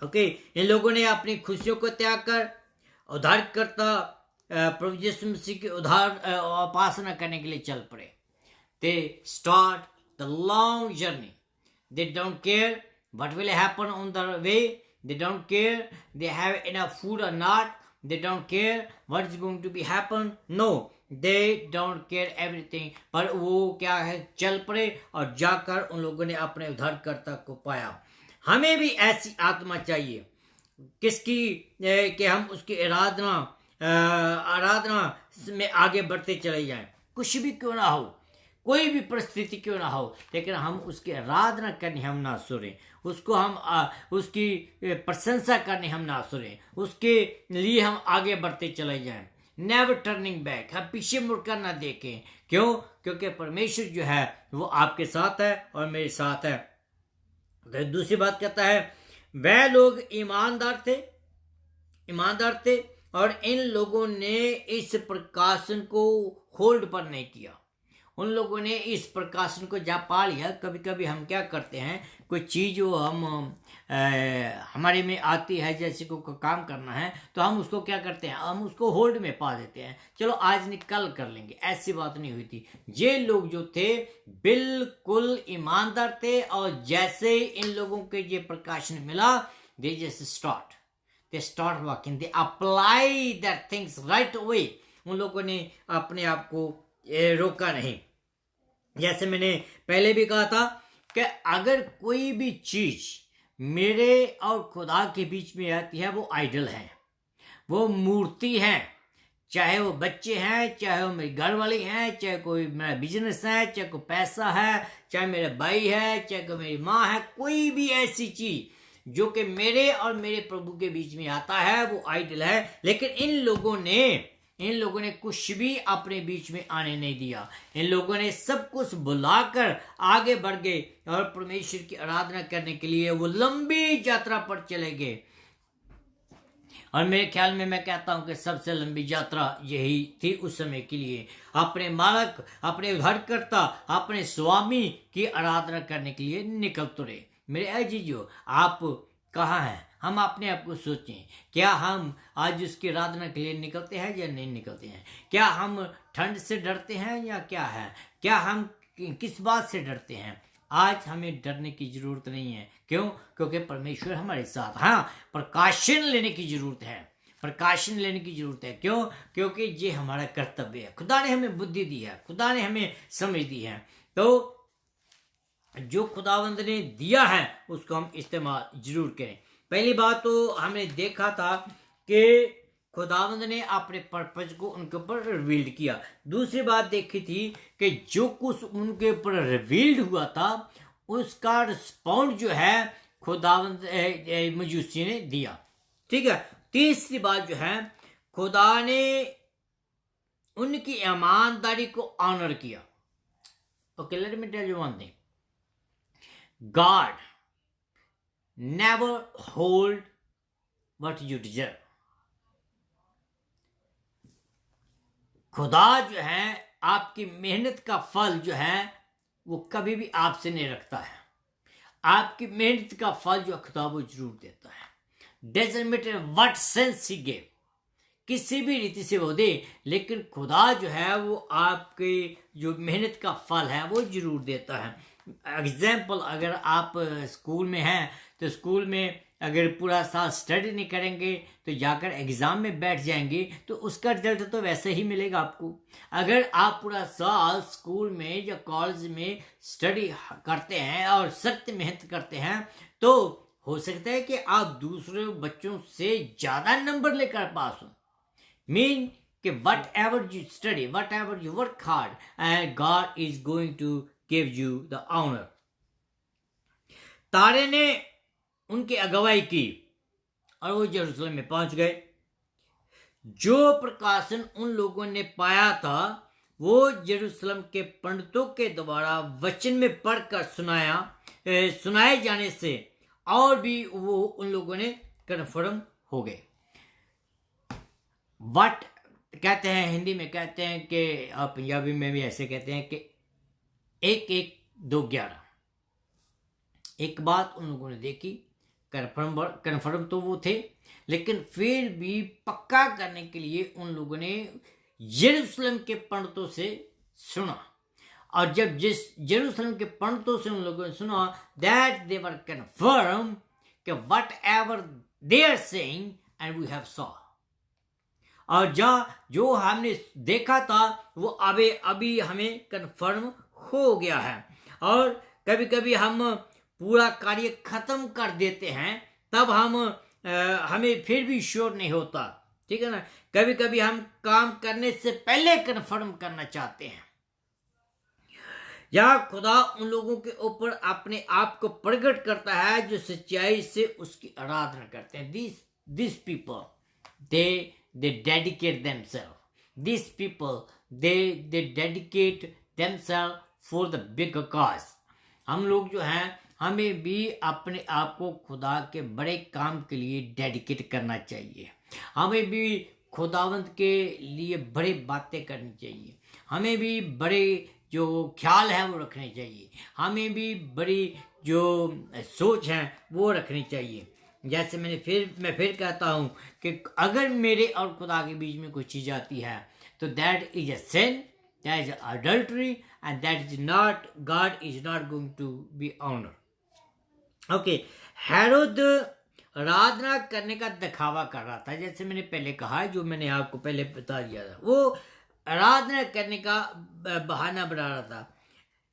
Okay, इन लोगों ने अपनी खुशियों को त्याग कर उद्धारकर्ता प्रभु यीशु मसीह की उपासना करने के लिए चल पड़े। They start the long journey. They don't care what will happen on the way. They don't care they have enough food or not. They don't care what is going to be happen. No, they don't care everything. पर वो क्या है, चल पड़े और जाकर उन लोगों ने अपने उद्धारकर्ता को पाया। हमें भी ऐसी आत्मा चाहिए किसकी कि हम उसकी आराधना में आगे बढ़ते चले जाएं। कुछ भी क्यों ना हो, कोई भी परिस्थिति क्यों ना हो, लेकिन हम उसकी आराधना करने हम ना सुने, उसको हम उसकी प्रशंसा करने हम ना सुने, उसके लिए हम आगे बढ़ते चले जाएं। नेवर टर्निंग बैक, हम पीछे मुड़कर ना देखें। क्यों? क्योंकि परमेश्वर जो है वो आपके साथ है और मेरे साथ है। तो दूसरी बात कहता है, वह लोग ईमानदार थे ईमानदार थे और इन लोगों ने इस प्रकाशन को होल्ड पर नहीं किया। उन लोगों ने इस प्रकाशन को जा पा लिया। कभी कभी हम क्या करते हैं, कोई चीज़ जो हमारे में आती है, जैसे को काम करना है, तो हम उसको क्या करते हैं, हम उसको होल्ड में पा देते हैं, चलो आज निकल कर लेंगे। ऐसी बात नहीं हुई थी। ये लोग जो थे बिल्कुल ईमानदार थे, और जैसे इन लोगों के ये प्रकाशन मिला, they just start working, they apply that things right away. उन लोगों ने अपने आप को रोका नहीं। जैसे मैंने पहले भी कहा था कि अगर कोई भी चीज मेरे और खुदा के बीच में आती है, वो आइडल है, वो मूर्ति है। चाहे वो बच्चे हैं, चाहे वो मेरे घर वाले हैं, चाहे कोई मेरा बिजनेस है, चाहे कोई पैसा है, चाहे मेरा भाई है, चाहे कोई मेरी माँ है, कोई भी ऐसी चीज जो कि मेरे और मेरे प्रभु के बीच में आता है, वो आइडल है। लेकिन इन लोगों ने कुछ भी अपने बीच में आने नहीं दिया। इन लोगों ने सब कुछ बुलाकर आगे बढ़ गए और परमेश्वर की आराधना करने के लिए वो लंबी यात्रा पर चले गए। और मेरे ख्याल में मैं कहता हूं कि सबसे लंबी यात्रा यही थी उस समय के लिए। अपने मालक, अपने उद्धारकर्ता, अपने स्वामी की आराधना करने के लिए निकल तुरे। मेरे अजीजों, आप कहाँ हैं? हम अपने आप को सोचें, क्या हम आज उसकी आराधना के लिए निकलते हैं या नहीं निकलते हैं? क्या हम ठंड से डरते हैं या क्या है? क्या हम किस बात से डरते हैं? आज हमें डरने की जरूरत नहीं है। क्यों? क्योंकि परमेश्वर हमारे साथ। हाँ, प्रकाशन लेने की जरूरत है, प्रकाशन लेने की जरूरत है। क्यों? क्योंकि ये हमारा कर्तव्य है। खुदा ने हमें बुद्धि दी है, खुदा ने हमें समझ दी है, तो जो खुदावंद ने दिया है उसको हम इस्तेमाल जरूर करें। पहली बात तो हमने देखा था कि खुदावंद ने अपने पर्पज को उनके ऊपर रिवील्ड किया। दूसरी बात देखी थी कि जो कुछ उनके ऊपर रिवील्ड हुआ था उसका रिस्पॉन्ड जो है खुदावंद मजूसी ने दिया। ठीक है। तीसरी बात जो है, खुदा ने उनकी ईमानदारी को ऑनर किया। Okay, let me tell you one thing, God never hold what you deserve. खुदा जो है आपकी मेहनत का फल जो है वो कभी भी आपसे नहीं रखता है। आपकी मेहनत का फल जो खुदा वो जरूर देता है। Doesn't matter what sense he gave, किसी भी रीति से वो दे, लेकिन खुदा जो है वो आपके जो मेहनत का फल है वो जरूर देता है। एग्जाम्पल, अगर आप स्कूल में हैं तो स्कूल में अगर पूरा साल स्टडी नहीं करेंगे तो जाकर एग्जाम में बैठ जाएंगे तो उसका रिजल्ट तो वैसे ही मिलेगा आपको। अगर आप पूरा साल स्कूल में या कॉलेज में स्टडी करते हैं और सख्त मेहनत करते हैं तो हो सकता है कि आप दूसरे बच्चों से ज्यादा नंबर लेकर पास हो। मीन कि whatever you study, whatever you work hard, and God is going to give you the honor. तारे ने उनकी अगुवाई की और वो यरूशलेम में पहुंच गए। जो प्रकाशन उन लोगों ने पाया था वो यरूशलेम के पंडितों के द्वारा वचन में पढ़कर सुनाए जाने से और भी वो उन लोगों ने कन्फर्म हो गए। वट कहते हैं, हिंदी में कहते हैं कि, और पंजाबी में भी ऐसे कहते हैं कि 1-1-2-11। एक बात उन लोगों ने देखी, कन्फर्म तो वो थे, लेकिन फिर भी पक्का करने के लिए उन लोगों ने यरूशलेम के पंडितों से सुना। और जब जिस यरूशलेम के पंडितों से उन लोगों ने सुना, दैट दे वर कन्फर्म कि whatever they are saying and we have saw, और जो हमने देखा था वो अभी हमें कन्फर्म हो गया है। और कभी कभी हम पूरा कार्य खत्म कर देते हैं, तब हमें फिर भी श्योर नहीं होता। ठीक है ना। कभी कभी हम काम करने से पहले कन्फर्म करना चाहते हैं। या खुदा उन लोगों के ऊपर अपने आप को प्रकट करता है जो सच्चाई से उसकी आराधना करते हैं। This people they dedicate themselves. These people they dedicate themselves for the bigger cause. हम लोग जो हैं हमें भी अपने आप को खुदा के बड़े काम के लिए डेडिकेट करना चाहिए। हमें भी खुदावंत के लिए बड़ी बातें करनी चाहिए, हमें भी बड़े जो ख्याल है वो रखने चाहिए, हमें भी बड़ी जो सोच है वो रखनी चाहिए। जैसे मैं फिर कहता हूँ कि अगर मेरे और खुदा के बीच में कोई चीज़ आती है तो that is a sin, that is adultery, and that is not, God is not going to be honour. Okay, Herod आराधना करने का दिखावा कर रहा था, जैसे मैंने पहले कहा, जो मैंने आपको पहले बता दिया था, वो आराधना करने का बहाना बना रहा था,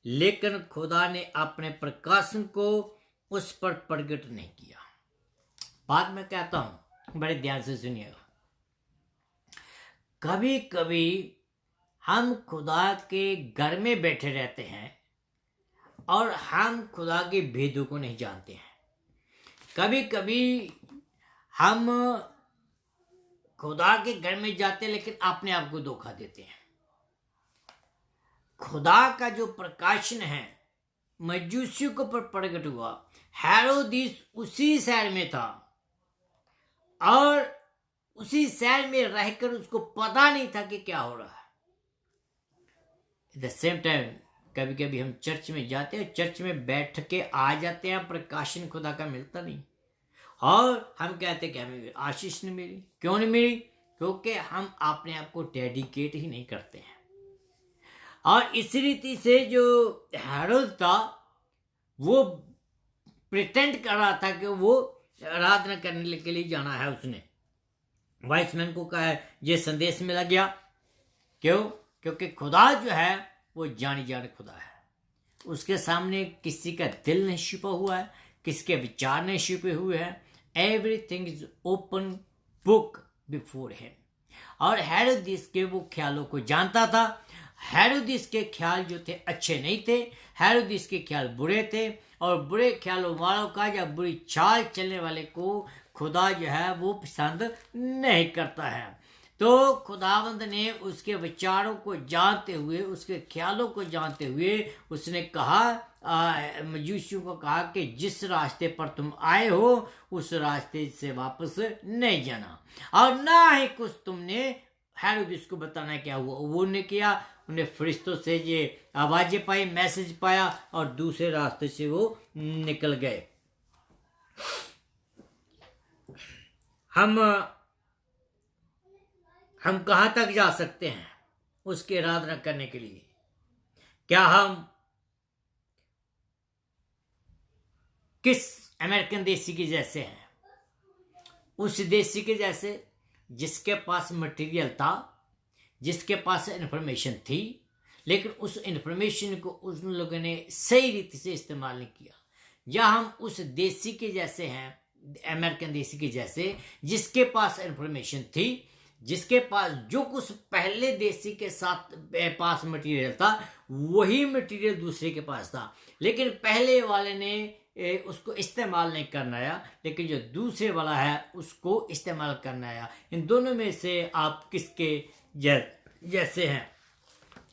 लेकिन खुदा ने अपने प्रकाशन को उस पर प्रकट नहीं किया। बात मैं कहता हूं, बड़े ध्यान से सुनिएगा। कभी कभी हम खुदा के घर में बैठे रहते हैं और हम खुदा के भेदों को नहीं जानते हैं। कभी कभी हम खुदा के घर में जाते हैं लेकिन अपने आप को धोखा देते हैं। खुदा का जो प्रकाशन है मजूसियों को पर प्रकट हुआ, हेरोदिस उसी शहर में था और उसी शहर में रहकर उसको पता नहीं था कि क्या हो रहा है। एट द सेम टाइम कभी कभी हम चर्च में जाते हैं, चर्च में बैठ के आ जाते हैं, प्रकाशन खुदा का मिलता नहीं, और हम कहते हैं कि हमें आशीष नहीं मिली। क्यों नहीं मिली? क्योंकि हम अपने आप को डेडिकेट ही नहीं करते हैं। और इस रीति से जो हेरोद था वो प्रिटेंड कर रहा था कि वो आराधना करने के लिए जाना है। उसने वाइसमैन को कहा है, ये संदेश मिला गया। क्यों? क्योंकि खुदा जो है वो जानी जाने खुदा है, उसके सामने किसी का दिल नहीं छिपा हुआ है, किसी के विचार नहीं छिपे हुए हैं। Everything is open book before him. और हेरोदिस के वो ख्यालों को जानता था। हेरोदिस के ख्याल जो थे अच्छे नहीं थे, हेरोदिस के ख्याल बुरे थे, और बुरे ख्यालों वालों का या बुरी चाल चलने वाले को खुदा जो है वो पसंद नहीं करता है। तो खुदावंद ने उसके विचारों को जानते हुए, उसके ख्यालों को जानते हुए उसने कहा, मजूसियों को कहा कि जिस रास्ते पर तुम आए हो उस रास्ते से वापस नहीं जाना, और ना ही कुछ तुमने हेरोदिस को बताना क्या हुआ। वो ने किया, उन्हें फरिश्तों से ये आवाजें पाई, मैसेज पाया, और दूसरे रास्ते से वो निकल गए। हम कहां तक जा सकते हैं उसकी आराधना करने के लिए? क्या हम किस अमेरिकन देशी के जैसे हैं? उस देशी के जैसे जिसके पास मटेरियल था, जिसके पास इंफॉर्मेशन थी, लेकिन उस इंफॉर्मेशन को उन लोगों ने सही रीति से इस्तेमाल नहीं किया? या हम उस देशी के जैसे हैं, अमेरिकन देशी के जैसे, जिसके पास इंफॉर्मेशन थी, जिसके पास जो कुछ पहले देशी के साथ पास मटेरियल था वही मटेरियल दूसरे के पास था, लेकिन पहले वाले ने उसको इस्तेमाल नहीं करना आया, लेकिन जो दूसरे वाला है उसको इस्तेमाल करना आया। इन दोनों में से आप किसके जैसे हैं?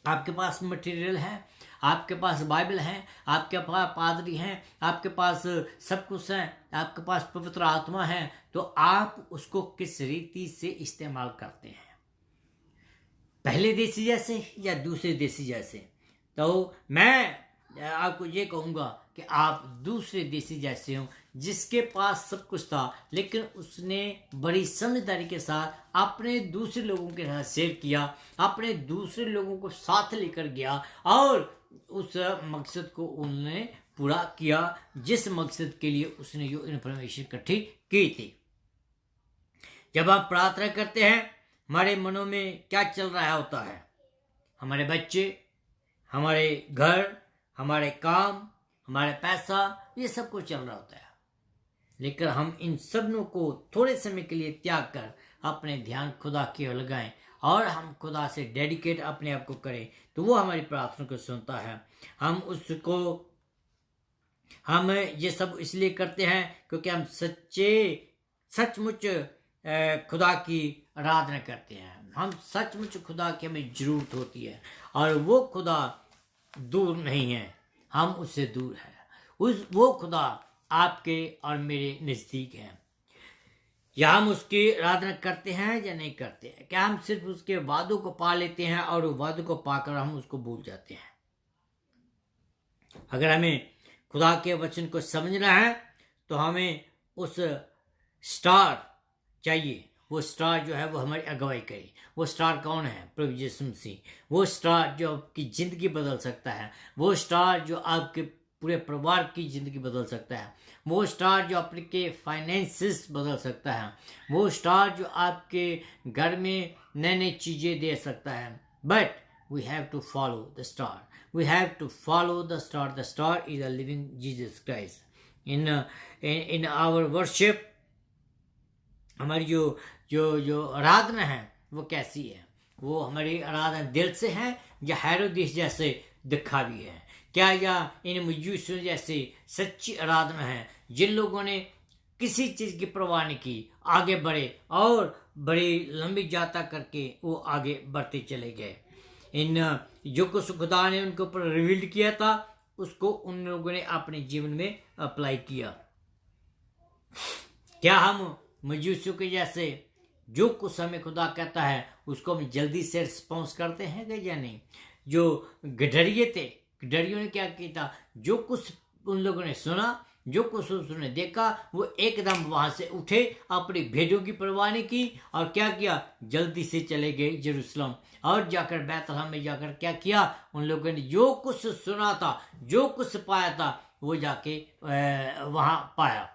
आपके पास मटेरियल है, आपके पास बाइबल है, आपके पास पादरी हैं, आपके पास सब कुछ है, आपके पास पवित्र आत्मा है, तो आप उसको किस रीति से इस्तेमाल करते हैं? पहले देशी जैसे या दूसरे देशी जैसे? तो मैं आपको ये कहूँगा कि आप दूसरे देशी जैसे हो, जिसके पास सब कुछ था, लेकिन उसने बड़ी समझदारी के साथ अपने दूसरे लोगों के साथ शेयर किया, अपने दूसरे लोगों को साथ लेकर गया, और उस मकसद को उन्होंने पूरा किया जिस मकसद के लिए उसने जो इन्फॉर्मेशन इकट्ठी की थी। जब आप प्रार्थना करते हैं, हमारे मनों में क्या चल रहा होता है? हमारे बच्चे, हमारे घर, हमारे काम, हमारे पैसा, ये सब कुछ चल रहा होता है, लेकिन हम इन सबनों को थोड़े समय के लिए त्याग कर अपने ध्यान खुदा की ओर लगाएं और हम खुदा से डेडिकेट अपने आप को करें, तो वो हमारी प्रार्थना को सुनता है। हम ये सब इसलिए करते हैं क्योंकि हम सचमुच खुदा की आराधना करते हैं। हम सचमुच खुदा की हमें जरूरत होती है, और वो खुदा दूर नहीं है, हम उससे दूर हैं। वो खुदा आपके और मेरे नजदीक है। या हम उसकी आराधना करते हैं या नहीं करते हैं? क्या हम सिर्फ उसके वादों को पा लेते हैं और वो वादों को पाकर हम उसको भूल जाते हैं? अगर हमें खुदा के वचन को समझना है तो हमें उस स्टार चाहिए। वो स्टार जो है वो हमारी अगुवाई करे। वो स्टार कौन है? प्रभु यीशु मसीह। वो स्टार जो आपकी ज़िंदगी बदल सकता है। वो स्टार जो आपके पूरे परिवार की ज़िंदगी बदल सकता है। वो स्टार जो आपके फाइनेंसिस बदल सकता है। वो स्टार जो आपके घर में नई नई चीज़ें दे सकता है। But we have to follow the star. We have to follow the star. The star is a living Jesus Christ. In our worship, हमारी जो जो जो आराधना है वो कैसी है? वो हमारी आराधना दिल से है या हेरोदिस जैसे दिखावी है? क्या या इन मजूसियों जैसे सच्ची आराधना है जिन लोगों ने किसी चीज़ की परवाह नहीं की, आगे बढ़े और बड़ी लंबी यात्रा करके वो आगे बढ़ते चले गए? इन जो कुछ खुदा ने उनके ऊपर रिवील्ड किया था उसको उन लोगों ने अपने जीवन में अप्लाई किया। क्या हम मजूसियों के जैसे जो कुछ हमें खुदा कहता है उसको हम जल्दी से रिस्पॉन्स करते हैं या नहीं? जो गडरिये थे, गडरियों ने क्या किया था? जो कुछ उन लोगों ने सुना, जो कुछ उसने देखा, वो एकदम वहां से उठे, अपनी भेड़ों की परवाह नहीं की और क्या किया? जल्दी से चले गए यरूशलेम और जाकर बैतलहम में जाकर क्या किया? उन लोगों ने जो कुछ सुना था, जो कुछ पाया था, वो जाके वहां पाया।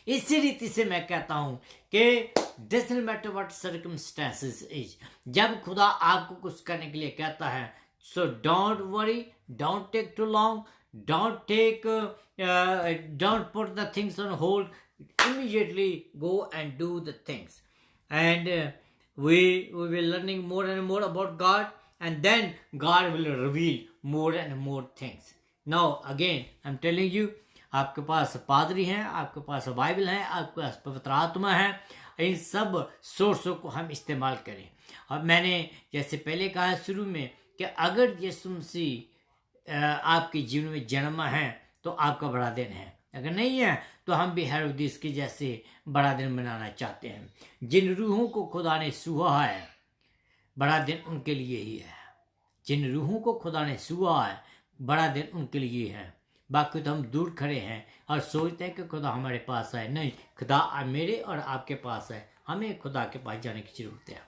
इसी रीति से मैं कहता हूं कि doesn't matter what circumstances is, जब खुदा आपको कुछ करने के लिए कहता है, so don't worry, don't take too long, don't put the things on hold, immediately go and do the things. And we will learning more and more about God, and then God will reveal more and more things. Now again I'm telling you, आपके पास पादरी हैं, आपके पास Bible है, आपके पास पवित्र आत्मा है, इन सब सोर्सों को हम इस्तेमाल करें। और मैंने जैसे पहले कहा शुरू में कि अगर यीशु मसीह आपके जीवन में जन्मा है तो आपका बड़ा दिन है, अगर नहीं है तो हम भी हेरोदिस के जैसे बड़ा दिन मनाना चाहते हैं। जिन रूहों को खुदा ने छुआ है बड़ा दिन उनके लिए ही है। जिन रूहों को खुदा ने छुआ है बड़ा दिन उनके लिए है। बाकी तो हम दूर खड़े हैं और सोचते हैं कि खुदा हमारे पास है। नहीं, खुदा मेरे और आपके पास है। हमें खुदा के पास जाने की जरूरत है।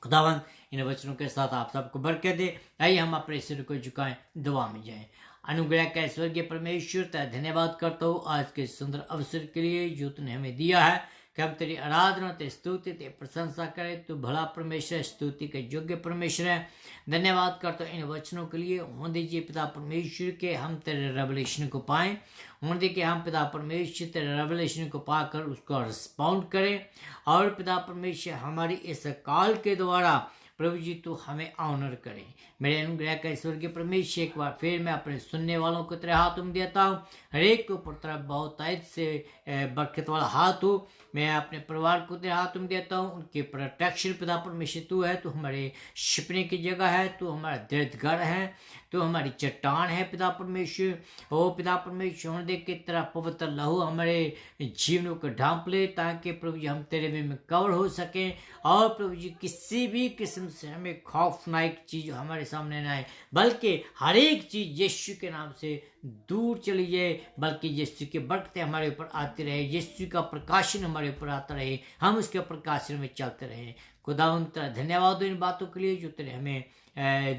खुदावंद इन वचनों के साथ आप सबको बरकत दे। आइए हम अपने सिर को झुकाएं, दुआ में जाएं। अनुग्रह का स्वर्गीय परमेश्वर तेरा धन्यवाद करता हूँ आज के सुंदर अवसर के लिए जो तूने हमें दिया है कि हम तेरी आराधना, तेरी स्तुति, तेरी प्रशंसा करें। तू भला परमेश्वर, स्तुति के योग्य परमेश्वर है। धन्यवाद करता हूँ इन वचनों के लिए। होने दीजिए पिता परमेश्वर के हम तेरे रेवलेशन को पाएं। होने दीजिए कि हम पिता परमेश्वर तेरे रेवलेशन को पाकर उसको रिस्पॉन्ड करें। और पिता परमेश्वर हमारी इस काल के द्वारा प्रभु जी तू हमें ऑनर करें। मेरे अनुग्रह का ईश्वर के परमेश्वर एक बार फिर मैं अपने सुनने वालों को तेरे हाथ में देता हूँ। हरेक के ऊपर तेरा बहुत तायद से बरकत वाला हाथ हो। मैं अपने परिवार को तेरे हाथ में देता हूँ। उनके प्रोटेक्शन पिता परमेश्वर तू है। तू हमारे छिपने की जगह है। तू हमारा दृढ़ है। तू हमारी चट्टान है पिता परमेश्वर। ओ पिता परमेश्वर होने दे कि तेरा पवित्र लहू हमारे जीवनों को ढांप ले ताकि प्रभु जी हम तेरे में कवर हो सकें। और प्रभु जी किसी भी किस्म से हमें खौफनाक चीज हमारे सामने न आए, बल्कि हर एक चीज यीशु के नाम से दूर चली जाए, बल्कि यीशु की बरकतें हमारे ऊपर आती रहे, यीशु का प्रकाशन हमारे ऊपर आता रहे, हम उसके प्रकाशन में चलते रहे। खुदावंद तेरा धन्यवाद इन बातों के लिए जो तेरे हमें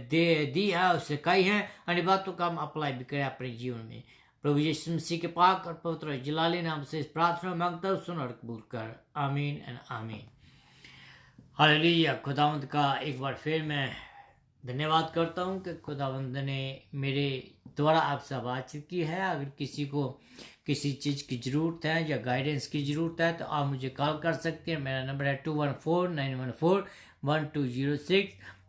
दी है और सिखाई है। इन बातों का हम अप्लाई भी करें अपने जीवन में। प्रभु यीशु मसीह के पाक और पवित्र जलाली नाम से इस प्रार्थना मांगता हूं, सुन और कबूल कर। आमीन एंड आमीन। हालेलुया। खुदावंद का एक बार फिर मैं धन्यवाद करता हूं कि खुदावंद ने मेरे द्वारा आपसे बातचीत की है। अगर किसी को किसी चीज़ की ज़रूरत है या गाइडेंस की ज़रूरत है तो आप मुझे कॉल कर सकते हैं। मेरा नंबर है 2149141206।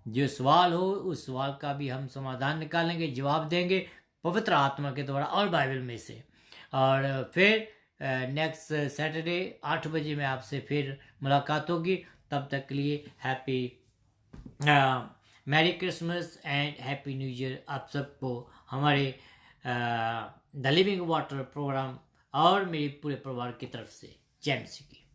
जो सवाल हो उस सवाल का भी हम समाधान निकालेंगे, जवाब देंगे पवित्र आत्मा के द्वारा और बाइबल में से। और फिर नेक्स्ट सैटरडे 8 बजे में आपसे फिर मुलाकात होगी। तब तक के लिए happy merry Christmas and happy new year आप सबको हमारे द लिविंग वाटर प्रोग्राम और मेरे पूरे परिवार की तरफ से जय मसीह की।